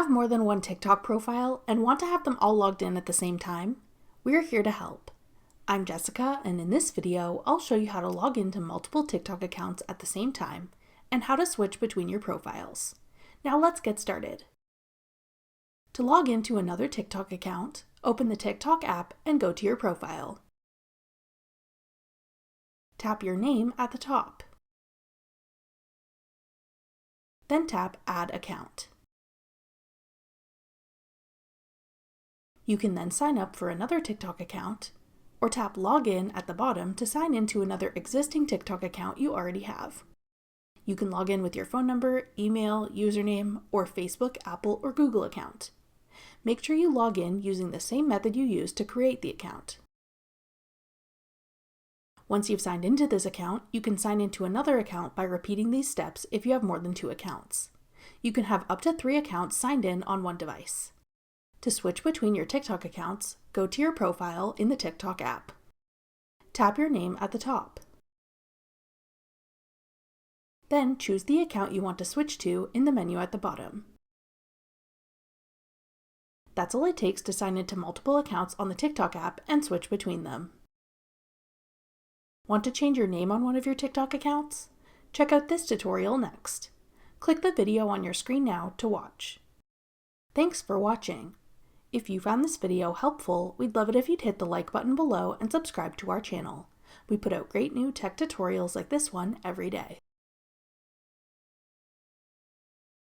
Have more than one TikTok profile and want to have them all logged in at the same time? We're here to help. I'm Jessica, and in this video, I'll show you how to log into multiple TikTok accounts at the same time and how to switch between your profiles. Now let's get started. To log into another TikTok account, open the TikTok app and go to your profile. Tap your name at the top. Then tap Add Account. You can then sign up for another TikTok account, or tap Login at the bottom to sign into another existing TikTok account you already have. You can log in with your phone number, email, username, or Facebook, Apple, or Google account. Make sure you log in using the same method you used to create the account. Once you've signed into this account, you can sign into another account by repeating these steps if you have more than 2 accounts. You can have up to 3 accounts signed in on one device. To switch between your TikTok accounts, go to your profile in the TikTok app. Tap your name at the top. Then choose the account you want to switch to in the menu at the bottom. That's all it takes to sign into multiple accounts on the TikTok app and switch between them. Want to change your name on one of your TikTok accounts? Check out this tutorial next. Click the video on your screen now to watch. Thanks for watching. If you found this video helpful, we'd love it if you'd hit the like button below and subscribe to our channel. We put out great new tech tutorials like this one every day.